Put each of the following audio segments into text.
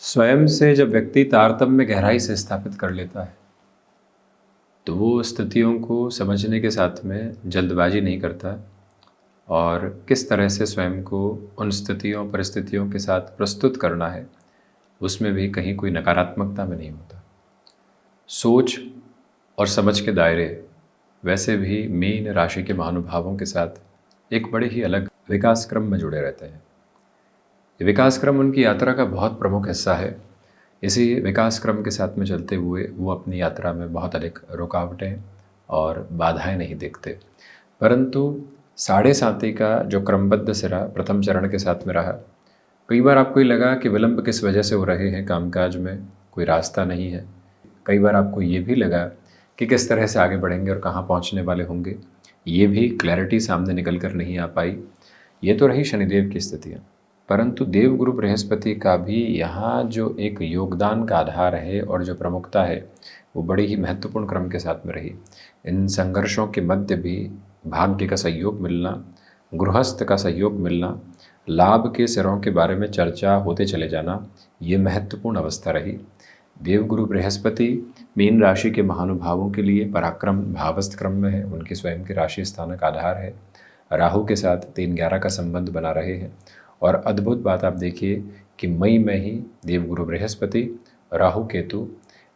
स्वयं से जब व्यक्ति तारतम्य गहराई से स्थापित कर लेता है तो वो स्थितियों को समझने के साथ में जल्दबाजी नहीं करता और किस तरह से स्वयं को उन स्थितियों परिस्थितियों के साथ प्रस्तुत करना है उसमें भी कहीं कोई नकारात्मकता में नहीं होता। सोच और समझ के दायरे वैसे भी मीन राशि के महानुभावों के साथ एक बड़े ही अलग विकास क्रम में जुड़े रहते हैं। ये विकास क्रम उनकी यात्रा का बहुत प्रमुख हिस्सा है। इसी विकास क्रम के साथ में चलते हुए वो अपनी यात्रा में बहुत अधिक रुकावटें और बाधाएं नहीं देखते, परंतु साढ़े साती का जो क्रमबद्ध सिरा प्रथम चरण के साथ में रहा। कई बार आपको ये लगा कि विलंब किस वजह से हो रहे हैं, कामकाज में कोई रास्ता नहीं है। कई बार आपको ये भी लगा कि किस तरह से आगे बढ़ेंगे और कहाँ पहुँचने वाले होंगे, ये भी क्लैरिटी सामने निकल कर नहीं आ पाई। ये तो रही शनिदेव की स्थितियाँ, परंतु देवगुरु बृहस्पति का भी यहाँ जो एक योगदान का आधार है और जो प्रमुखता है वो बड़ी ही महत्वपूर्ण क्रम के साथ में रही। इन संघर्षों के मध्य भी भाग्य का सहयोग मिलना, गृहस्थ का सहयोग मिलना, लाभ के सिरों के बारे में चर्चा होते चले जाना, ये महत्वपूर्ण अवस्था रही। देवगुरु बृहस्पति मीन राशि के महानुभावों के लिए पराक्रम भावस्थ क्रम में है, उनके स्वयं के राशि स्थानक आधार है। राहु के साथ 3-11 का संबंध बना रहे हैं और अद्भुत बात आप देखिए कि मई में ही देवगुरु बृहस्पति राहु केतु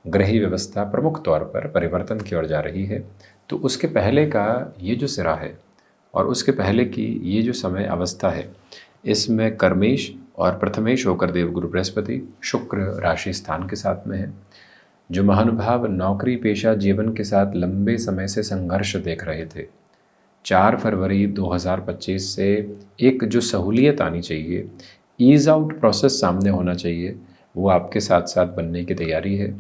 ग्रही व्यवस्था प्रमुख तौर पर परिवर्तन की ओर जा रही है। तो उसके पहले का ये जो सिरा है और उसके पहले की ये जो समय अवस्था है, इसमें कर्मेश और प्रथमेश होकर देवगुरु बृहस्पति शुक्र राशि स्थान के साथ में है। जो महानुभाव नौकरी पेशा जीवन के साथ लंबे समय से संघर्ष देख रहे थे, 4 फरवरी 2025 से एक जो सहूलियत आनी चाहिए, ईज़ आउट प्रोसेस सामने होना चाहिए, वो आपके साथ साथ बनने की तैयारी है।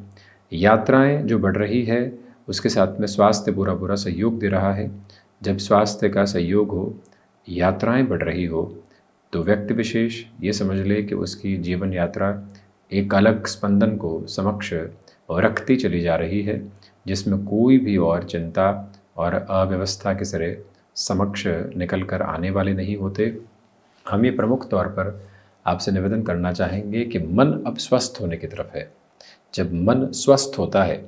यात्राएं जो बढ़ रही है उसके साथ में स्वास्थ्य पूरा सहयोग दे रहा है। जब स्वास्थ्य का सहयोग हो, यात्राएं बढ़ रही हो, तो व्यक्ति विशेष ये समझ ले कि उसकी जीवन यात्रा एक अलग स्पंदन को समक्ष रखती चली जा रही है, जिसमें कोई भी और चिंता और अव्यवस्था के सिरे समक्ष निकल कर आने वाले नहीं होते। हम ये प्रमुख तौर पर आपसे निवेदन करना चाहेंगे कि मन अब स्वस्थ होने की तरफ है। जब मन स्वस्थ होता है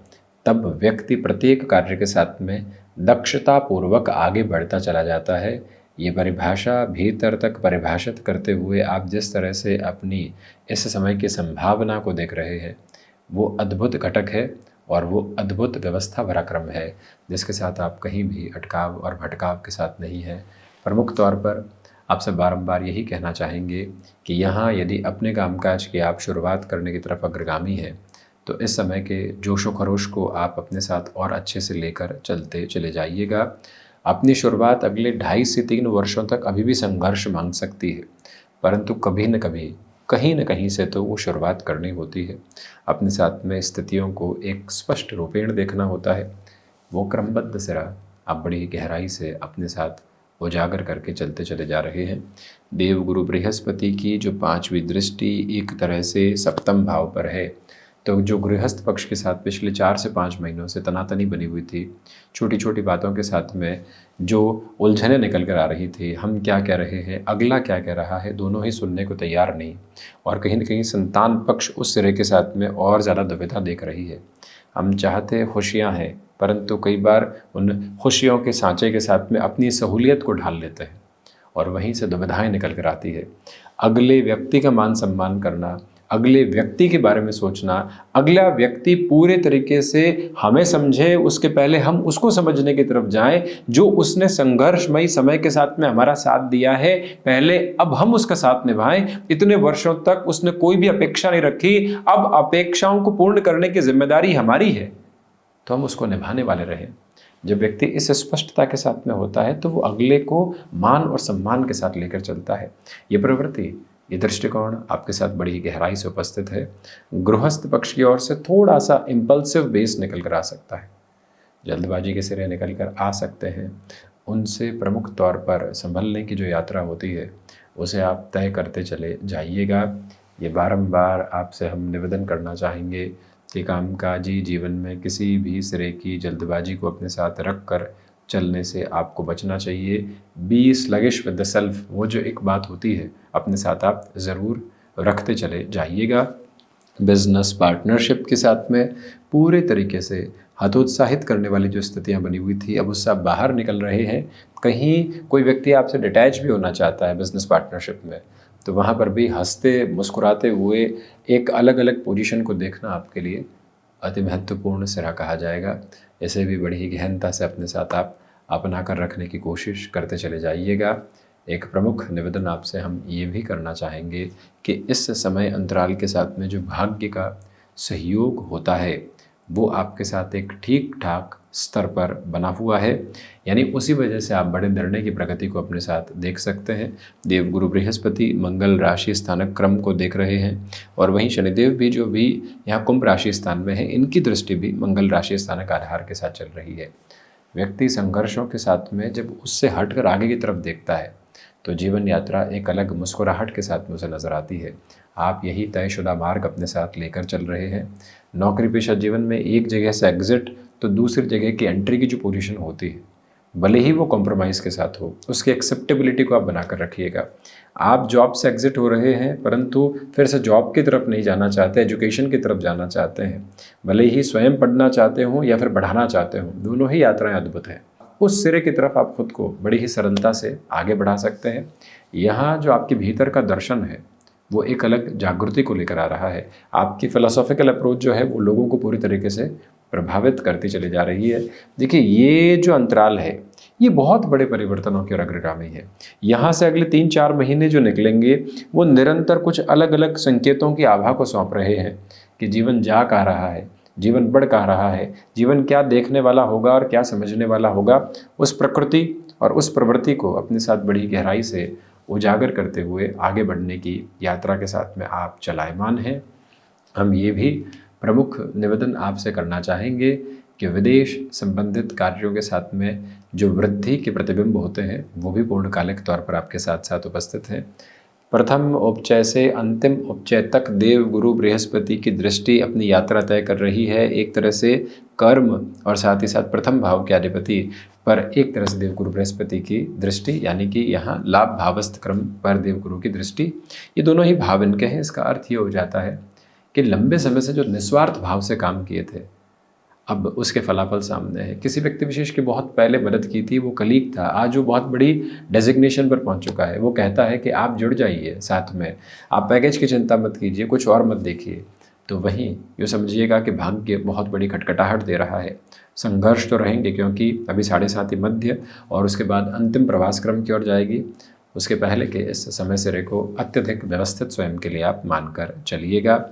तब व्यक्ति प्रत्येक कार्य के साथ में दक्षतापूर्वक आगे बढ़ता चला जाता है। ये परिभाषा भीतर तक परिभाषित करते हुए आप जिस तरह से अपनी इस समय की संभावना को देख रहे हैं, वो अद्भुत घटक है और वो अद्भुत व्यवस्था भरा क्रम है, जिसके साथ आप कहीं भी अटकाव और भटकाव के साथ नहीं हैं। प्रमुख तौर पर आपसे बारंबार यही कहना चाहेंगे कि यहाँ यदि अपने कामकाज की आप शुरुआत करने की तरफ अग्रगामी हैं, तो इस समय के जोशो खरोश को आप अपने साथ और अच्छे से लेकर चलते चले जाइएगा। अपनी शुरुआत अगले 2.5 से 3 वर्षों तक अभी भी संघर्ष मांग सकती है, परंतु कभी न कभी कहीं न कहीं से तो वो शुरुआत करनी होती है। अपने साथ में स्थितियों को एक स्पष्ट रूपेण देखना होता है। वो क्रमबद्ध सिरा आप बड़ी गहराई से अपने साथ उजागर करके चलते चले जा रहे हैं। देवगुरु बृहस्पति की जो 5वीं दृष्टि एक तरह से सप्तम भाव पर है, तो जो गृहस्थ पक्ष के साथ पिछले 4 से 5 महीनों से तनातनी बनी हुई थी, छोटी छोटी बातों के साथ में जो उलझनें निकल कर आ रही थी, हम क्या कह रहे हैं, अगला क्या कह रहा है, दोनों ही सुनने को तैयार नहीं, और कहीं न कहीं संतान पक्ष उस सिरे के साथ में और ज़्यादा दुविधा देख रही है। हम चाहते खुशियाँ हैं, परंतु कई बार उन खुशियों के सांचे के साथ में अपनी सहूलियत को ढाल लेते हैं और वहीं से दुविधाएँ निकल कर आती है। अगले व्यक्ति का मान सम्मान करना, अगले व्यक्ति के बारे में सोचना, अगला व्यक्ति पूरे तरीके से हमें समझे उसके पहले हम उसको समझने की तरफ जाएं। जो उसने संघर्षमयी समय के साथ में हमारा साथ दिया है, पहले अब हम उसका साथ निभाएं। इतने वर्षों तक उसने कोई भी अपेक्षा नहीं रखी, अब अपेक्षाओं को पूर्ण करने की जिम्मेदारी हमारी है, तो हम उसको निभाने वाले रहें। जब व्यक्ति इस स्पष्टता के साथ में होता है तो वो अगले को मान और सम्मान के साथ लेकर चलता है। ये प्रवृत्ति, ये दृष्टिकोण आपके साथ बड़ी ही गहराई से उपस्थित है। गृहस्थ पक्ष की ओर से थोड़ा सा इम्पल्सिव बेस निकल कर आ सकता है, जल्दबाजी के सिरे निकल कर आ सकते हैं। उनसे प्रमुख तौर पर संभलने की जो यात्रा होती है उसे आप तय करते चले जाइएगा। ये बारंबार आपसे हम निवेदन करना चाहेंगे कि कामकाजी जीवन में किसी भी सिरे की जल्दबाजी को अपने साथ रख कर चलने से आपको बचना चाहिए। Be sluggish with the self, वो जो एक बात होती है अपने साथ आप ज़रूर रखते चले जाइएगा। बिजनेस पार्टनरशिप के साथ में पूरे तरीके से हतोत्साहित करने वाली जो स्थितियां बनी हुई थी, अब उससे आप बाहर निकल रहे हैं। कहीं कोई व्यक्ति आपसे डिटैच भी होना चाहता है बिजनेस पार्टनरशिप में, तो वहाँ पर भी हंसते मुस्कुराते हुए एक अलग अलग पोजीशन को देखना आपके लिए अति महत्वपूर्ण सिरा कहा जाएगा। इसे भी बड़ी ही गहनता से अपने साथ आप अपना कर रखने की कोशिश करते चले जाइएगा। एक प्रमुख निवेदन आपसे हम ये भी करना चाहेंगे कि इस समय अंतराल के साथ में जो भाग्य का सहयोग होता है वो आपके साथ एक ठीक ठाक स्तर पर बना हुआ है, यानी उसी वजह से आप बड़े निर्णय की प्रगति को अपने साथ देख सकते हैं। देवगुरु बृहस्पति मंगल राशि स्थानक क्रम को देख रहे हैं, और वहीं शनिदेव भी जो भी यहाँ कुंभ राशि स्थान में है, इनकी दृष्टि भी मंगल राशि स्थानक आधार के साथ चल रही है। व्यक्ति संघर्षों के साथ में जब उससे हटकर आगे की तरफ देखता है तो जीवन यात्रा एक अलग मुस्कुराहट के साथ मुझे नज़र आती है। आप यही तयशुदा मार्ग अपने साथ लेकर चल रहे हैं। नौकरी पेशा जीवन में एक जगह से एग्जिट तो दूसरी जगह की एंट्री की जो पोजीशन होती है, भले ही वो कॉम्प्रोमाइज़ के साथ हो, उसकी एक्सेप्टेबिलिटी को आप बनाकर रखिएगा। आप जॉब से एग्जिट हो रहे हैं परंतु फिर से जॉब की तरफ नहीं जाना चाहते, एजुकेशन की तरफ जाना चाहते हैं। भले ही स्वयं पढ़ना चाहते हो या फिर बढ़ाना चाहते हो, दोनों ही यात्राएं अद्भुत हैं। उस सिरे की तरफ आप खुद को बड़ी ही सरलता से आगे बढ़ा सकते हैं। यहाँ जो आपके भीतर का दर्शन है वो एक अलग जागृति को लेकर आ रहा है। आपकी फिलोसॉफिकल अप्रोच जो है वो लोगों को पूरी तरीके से प्रभावित करती चली जा रही है। देखिए, ये जो अंतराल है ये बहुत बड़े परिवर्तनों की ओर अग्रगामी है। यहाँ से अगले 3-4 महीने जो निकलेंगे वो निरंतर कुछ अलग अलग संकेतों की आभा को सौंप रहे हैं कि जीवन जा कहाँ रहा है, जीवन बढ़ कहाँ रहा है, जीवन क्या देखने वाला होगा और क्या समझने वाला होगा। उस प्रकृति और उस प्रवृत्ति को अपने साथ बड़ी गहराई से उजागर करते हुए आगे बढ़ने की यात्रा के साथ में आप चलायमान हैं। हम ये भी प्रमुख निवेदन आपसे करना चाहेंगे कि विदेश संबंधित कार्यों के साथ में जो वृद्धि के प्रतिबिंब होते हैं वो भी पूर्णकालिक तौर पर आपके साथ साथ उपस्थित हैं। प्रथम उपचय से अंतिम उपचय तक देव गुरु बृहस्पति की दृष्टि अपनी यात्रा तय कर रही है। एक तरह से कर्म और साथ ही साथ प्रथम भाव के अधिपति पर एक तरह से देवगुरु बृहस्पति की दृष्टि, यानी कि यहाँ लाभ भावस्थ क्रम पर देवगुरु की दृष्टि, ये दोनों ही भाव इनके हैं। इसका अर्थ ये हो जाता है कि लंबे समय से जो निस्वार्थ भाव से काम किए थे अब उसके फलाफल सामने है। किसी व्यक्ति विशेष की बहुत पहले मदद की थी, वो कलीग था, आज वो बहुत बड़ी डेजिग्नेशन पर पहुंच चुका है। वो कहता है कि आप जुड़ जाइए साथ में, आप पैकेज की चिंता मत कीजिए, कुछ और मत देखिए। तो वहीं यूँ समझिएगा कि भाग्य बहुत बड़ी खटखटाहट दे रहा है। संघर्ष तो रहेंगे क्योंकि अभी 7.5 मध्य और उसके बाद अंतिम प्रवास क्रम की ओर जाएगी। उसके पहले के इस समय सिरे को अत्यधिक व्यवस्थित स्वयं के लिए आप मानकर चलिएगा।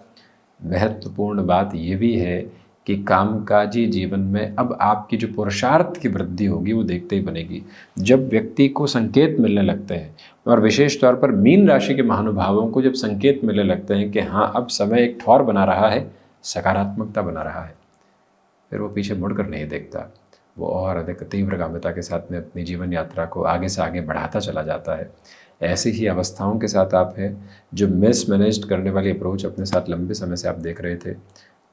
महत्वपूर्ण बात ये भी है कि कामकाजी जीवन में अब आपकी जो पुरुषार्थ की वृद्धि होगी वो देखते ही बनेगी। जब व्यक्ति को संकेत मिलने लगते हैं और विशेष तौर पर मीन राशि के महानुभावों को जब संकेत मिलने लगते हैं कि हाँ अब समय एक ठौर बना रहा है, सकारात्मकता बना रहा है, फिर वो पीछे मुड़कर नहीं देखता। वो और अधिक तीव्रगामिता के साथ में अपनी जीवन यात्रा को आगे से आगे बढ़ाता चला जाता है। ऐसी ही अवस्थाओं के साथ आप हैं। जो मिसमैनेज्ड करने वाली अप्रोच अपने साथ लंबे समय से आप देख रहे थे,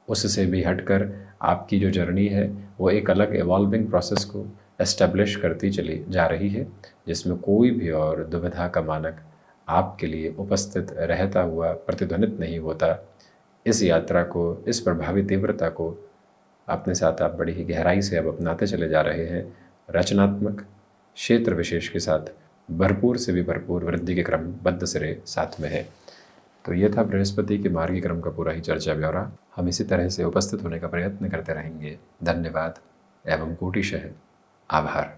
उससे भी हटकर आपकी जो जर्नी है वो एक अलग इवॉल्विंग प्रोसेस को एस्टेब्लिश करती चली जा रही है, जिसमें कोई भी और दुविधा का मानक आपके लिए उपस्थित रहता हुआ प्रतिध्वनित नहीं होता। इस यात्रा को, इस प्रभावी तीव्रता को अपने साथ आप बड़ी ही गहराई से अब अपनाते चले जा रहे हैं। रचनात्मक क्षेत्र विशेष के साथ भरपूर से भी भरपूर वृद्धि के क्रम बद्ध सिरे साथ में है। तो ये था बृहस्पति के मार्गी क्रम का पूरा ही चर्चा ब्यौरा। हम इसी तरह से उपस्थित होने का प्रयत्न करते रहेंगे। धन्यवाद एवं कोटिशः आभार।